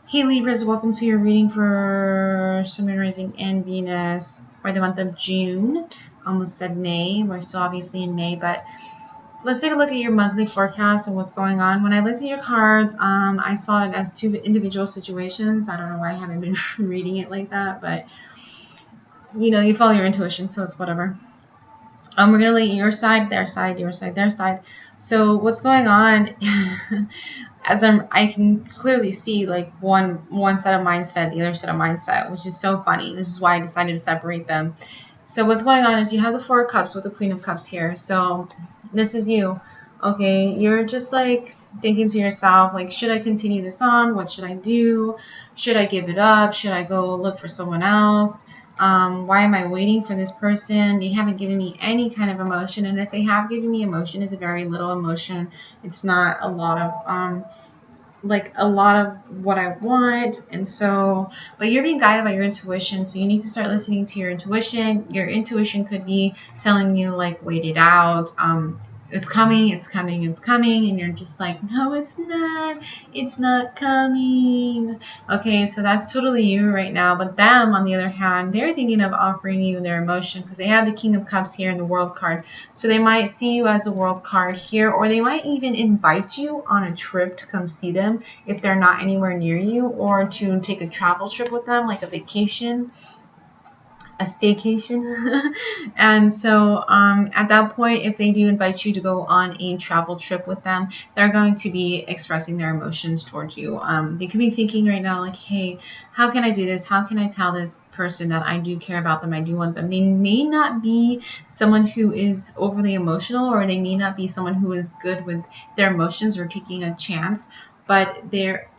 Hey Libras, welcome to your reading for Sun, Moon, Rising, and Venus for the month of June. Almost said May. We're still obviously in May, but let's take a look at your monthly forecast and what's going on. When I looked at your cards, I saw it as two individual situations. I don't know why I haven't been reading it like that, but you know, you follow your intuition, so it's whatever. We're gonna lay your side, their side, your side, their side. So what's going on? As I can clearly see like one set of mindset, the other set of mindset, which is so funny. This is why I decided to separate them. So what's going on is you have the Four of Cups with the Queen of Cups here. So this is you. Okay, you're just like thinking to yourself, like, should I continue this on? What should I do? Should I give it up? Should I go look for someone else? Why am I waiting for this person? They haven't given me any kind of emotion, and if they have given me emotion, it's a very little emotion. It's not a lot of a lot of what I want. And so, but you're being guided by your intuition, so you need to start listening to your intuition. Your intuition could be telling you like, wait it out, it's coming, it's coming, it's coming, and you're just like, no, it's not coming. Okay, so that's totally you right now. But them, on the other hand, they're thinking of offering you their emotion because they have the King of Cups here in the World card. So they might see you as a World card here, or they might even invite you on a trip to come see them if they're not anywhere near you, or to take a travel trip with them, like a vacation, a staycation. And so at that point, if they do invite you to go on a travel trip with them, they're going to be expressing their emotions towards you. They could be thinking right now like, hey, how can I do this? How can I tell this person that I do care about them, I do want them? They may not be someone who is overly emotional, or they may not be someone who is good with their emotions or taking a chance, but they're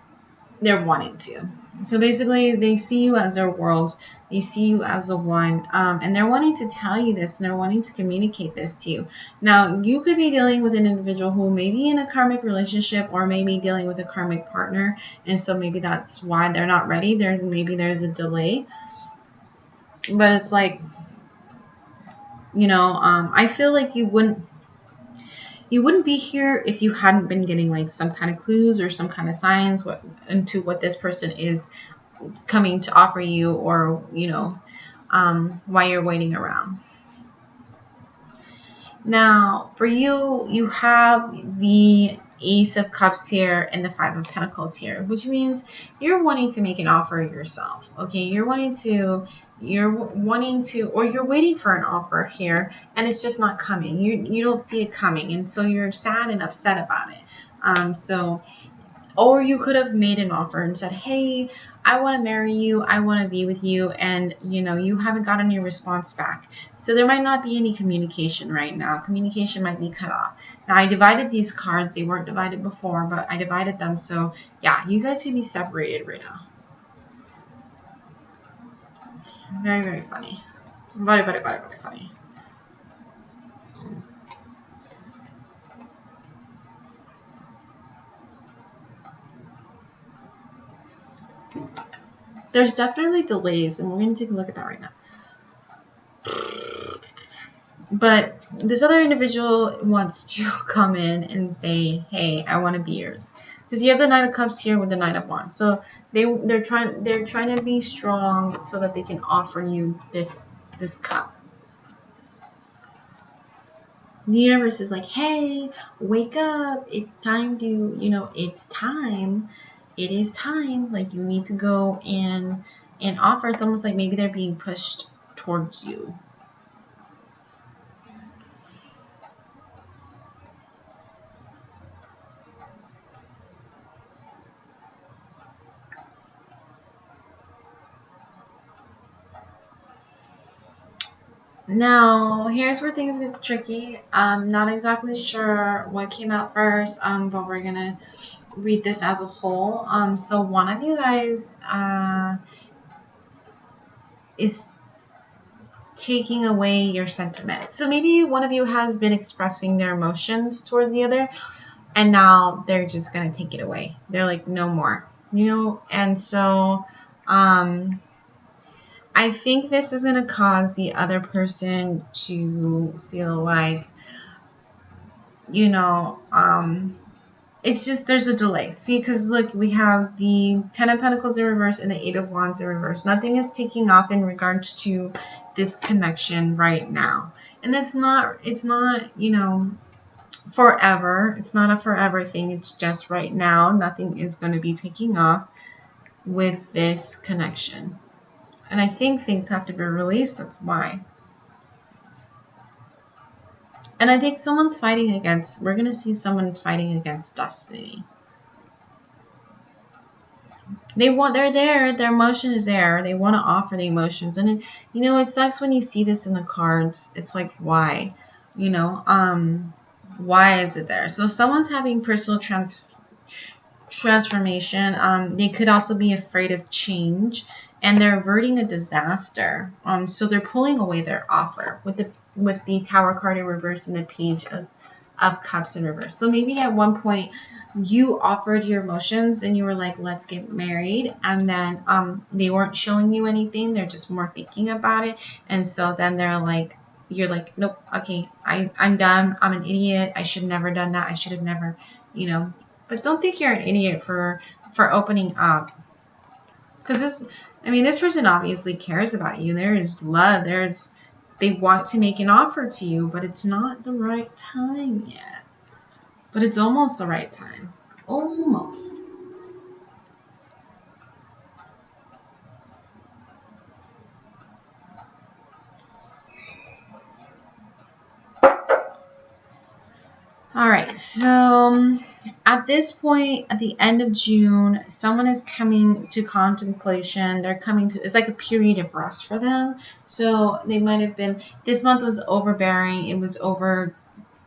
wanting to. So basically, they see you as their world. They see you as the one, and they're wanting to tell you this, and they're wanting to communicate this to you. Now, you could be dealing with an individual who may be in a karmic relationship, or maybe dealing with a karmic partner, and so maybe that's why they're not ready. Maybe there's a delay, but it's like, you know, I feel like you wouldn't be here if you hadn't been getting like some kind of clues or some kind of signs into what this person is coming to offer you, or you know, why you're waiting around. Now for you, you have the Ace of Cups here and the Five of Pentacles here, which means you're wanting to make an offer yourself. Okay, you're wanting to, or you're waiting for an offer here, and it's just not coming. You don't see it coming, and so you're sad and upset about it. Or you could have made an offer and said, hey, I want to marry you, I want to be with you, and you know, you haven't gotten your response back. So there might not be any communication right now. Communication might be cut off. Now I divided these cards. They weren't divided before, but I divided them. So yeah, you guys can be separated right now. Very, very funny. Very, very, very, very funny. There's definitely delays, and we're going to take a look at that right now. But this other individual wants to come in and say, hey, I want to be yours. Because you have the Knight of Cups here with the Knight of Wands. So they're trying to be strong so that they can offer you this cup. The universe is like, hey, wake up. It's time to, you know, it's time. It is time. Like, you need to go and offer. It's almost like maybe they're being pushed towards you. Now, here's where things get tricky. I'm not exactly sure what came out first, but we're going to read this as a whole. So one of you guys is taking away your sentiment. So maybe one of you has been expressing their emotions towards the other, and now they're just going to take it away. They're like, no more, you know? And so I think this is going to cause the other person to feel like, you know, it's just there's a delay. See, because look, we have the Ten of Pentacles in reverse and the Eight of Wands in reverse. Nothing is taking off in regards to this connection right now. And it's not, you know, forever. It's not a forever thing. It's just right now. Nothing is going to be taking off with this connection. And I think things have to be released. That's why. And I think someone's fighting against, we're going to see someone fighting against destiny. They're there, their emotion is there. They want to offer the emotions. And it, you know, it sucks when you see this in the cards. It's like, why? You know, why is it there? So if someone's having personal transformation, they could also be afraid of change, and they're averting a disaster. So they're pulling away their offer with the Tower card in reverse and the Page of Cups in reverse. So maybe at one point you offered your emotions and you were like, let's get married, and then they weren't showing you anything. They're just more thinking about it, and so then they're like, you're like, nope, okay, I'm done. I'm an idiot. I should have never done that. I should have never, you know. But don't think you're an idiot for opening up, because this person obviously cares about you. There is love. They want to make an offer to you, but it's not the right time yet. But it's almost the right time. Almost. All right, so at this point, at the end of June, someone is coming to contemplation. They're coming to, it's like a period of rest for them. So they might have been, this month was overbearing. It was over,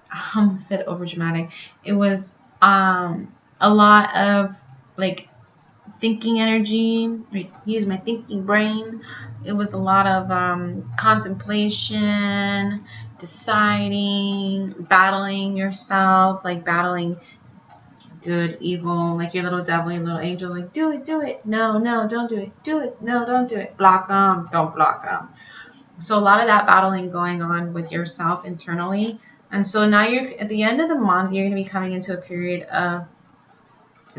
I almost said over dramatic. It was a lot of like thinking energy, use my thinking brain. It was a lot of contemplation, deciding, battling yourself, like battling good, evil, like your little devil, your little angel, like do it, no, don't do it, no, don't do it, block them, don't block them. So a lot of that battling going on with yourself internally. And so now you're at the end of the month, you're going to be coming into a period of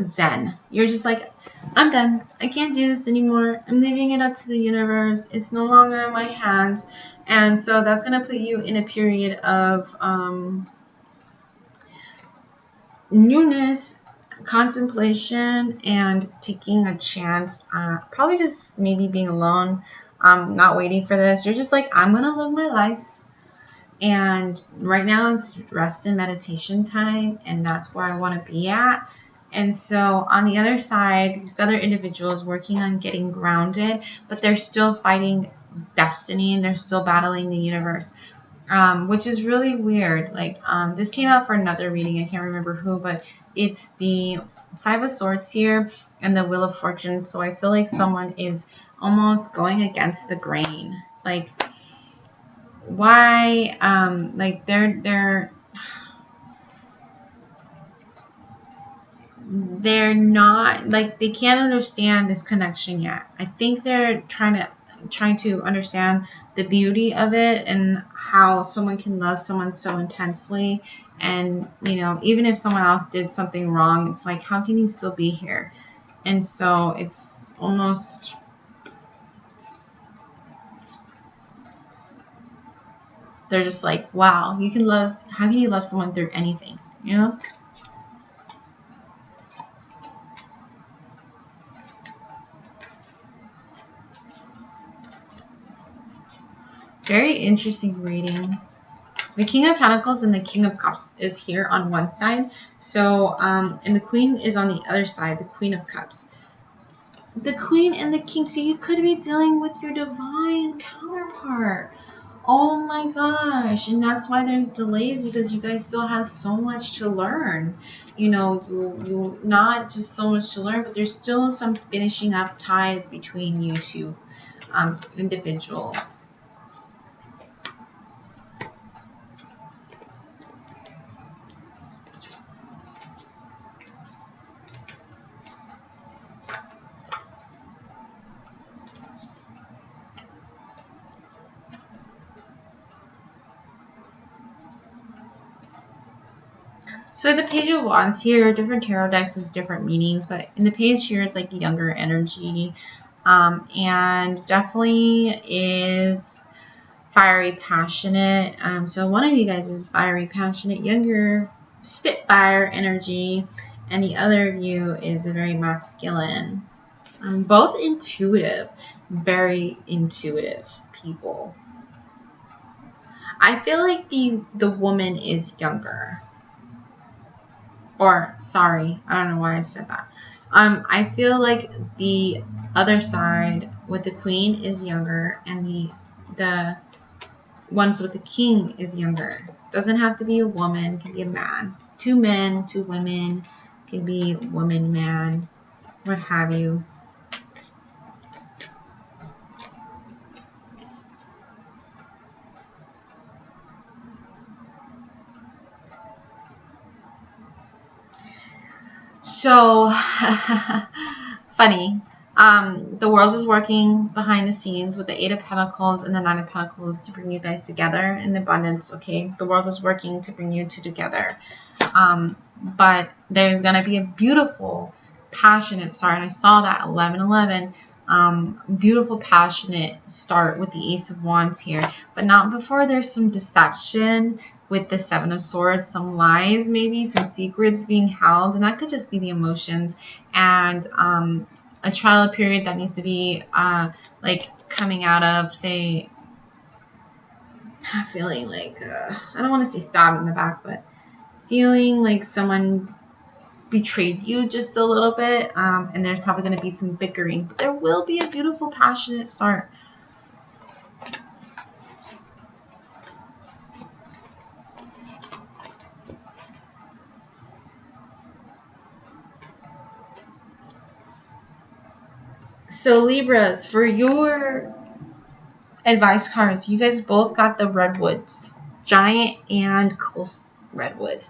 Zen. You're just like, I'm done. I can't do this anymore. I'm leaving it up to the universe. It's no longer in my hands. And so that's going to put you in a period of newness, contemplation, and taking a chance. Probably just maybe being alone, not waiting for this. You're just like, I'm going to live my life. And right now it's rest and meditation time. And that's where I want to be at. And so on the other side, this other individual is working on getting grounded, but they're still fighting destiny and they're still battling the universe, which is really weird. Like this came out for another reading. I can't remember who, but it's the Five of Swords here and the Wheel of Fortune. So I feel like someone is almost going against the grain. Like why? Like they're not, like, they can't understand this connection yet. I think they're trying to understand the beauty of it and how someone can love someone so intensely. And, you know, even if someone else did something wrong, it's like, how can you still be here? And so it's almost, they're just like, wow, how can you love someone through anything, you know? Very interesting reading. The King of Pentacles and the King of Cups is here on one side. So, and the Queen is on the other side, the Queen of Cups. The Queen and the King. So you could be dealing with your divine counterpart. Oh my gosh. And that's why there's delays, because you guys still have so much to learn. You know, you not just so much to learn, but there's still some finishing up ties between you two individuals. So the Page of Wands here, different tarot decks has different meanings, but in the page here, it's like younger energy, and definitely is fiery, passionate. So one of you guys is fiery, passionate, younger, spitfire energy, and the other of you is a very masculine. Both intuitive, very intuitive people. I feel like the woman is younger. Or, sorry, I don't know why I said that. I feel like the other side with the queen is younger, and the ones with the king is younger. Doesn't have to be a woman, can be a man. 2 men, 2 women, can be woman, man, what have you. So, funny. The world is working behind the scenes with the 8 of Pentacles and the 9 of Pentacles to bring you guys together in abundance, okay? The world is working to bring you two together. But there's going to be a beautiful, passionate start. And I saw that 11-11. Beautiful, passionate start with the Ace of Wands here. But not before there's some deception with the 7 of Swords, some lies, maybe some secrets being held, and that could just be the emotions, and a trial period that needs to be like coming out of, say, feeling like I don't want to say stabbed in the back, but feeling like someone betrayed you just a little bit, and there's probably going to be some bickering, but there will be a beautiful, passionate start. So Libras, for your advice cards, you guys both got the redwoods, giant and close redwood.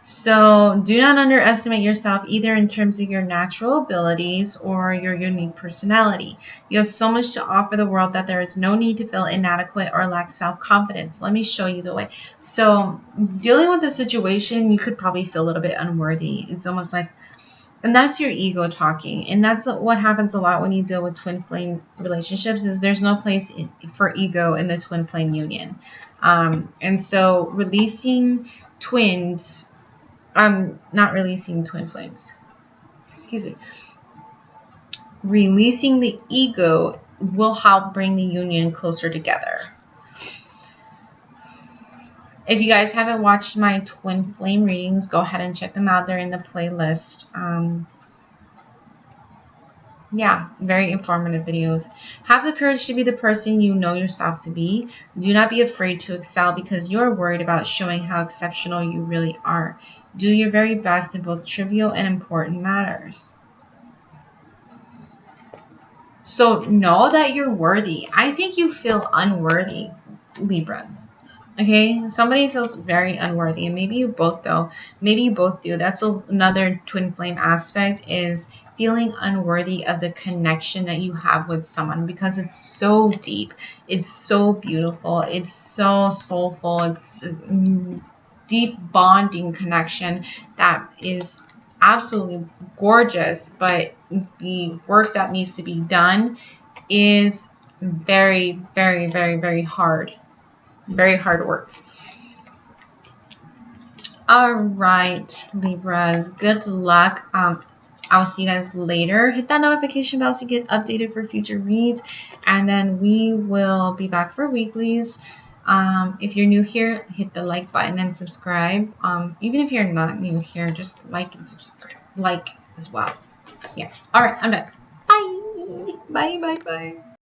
So do not underestimate yourself either in terms of your natural abilities or your unique personality. You have so much to offer the world that there is no need to feel inadequate or lack self-confidence. Let me show you the way. So dealing with the situation, you could probably feel a little bit unworthy. It's almost like, and that's your ego talking. And that's what happens a lot when you deal with twin flame relationships, is there's no place for ego in the twin flame union. And so releasing twins, not releasing twin flames, excuse me, releasing the ego will help bring the union closer together. If you guys haven't watched my twin flame readings, go ahead and check them out. They're in the playlist. Yeah, very informative videos. Have the courage to be the person you know yourself to be. Do not be afraid to excel because you're worried about showing how exceptional you really are. Do your very best in both trivial and important matters. So know that you're worthy. I think you feel unworthy, Libras. Okay, somebody feels very unworthy, and maybe you both do. Maybe you both do. That's another twin flame aspect, is feeling unworthy of the connection that you have with someone, because it's so deep, it's so beautiful, it's so soulful, it's a deep bonding connection that is absolutely gorgeous, but the work that needs to be done is very, very, very, very hard. Very hard work. All right, Libras, good luck. I'll see you guys later. Hit that notification bell to get updated for future reads, and then we will be back for weeklies. If you're new here, hit the like button and subscribe. Even if you're not new here, just like and subscribe, like as well. Yeah. All right, I'm done. Bye. Bye. Bye. Bye.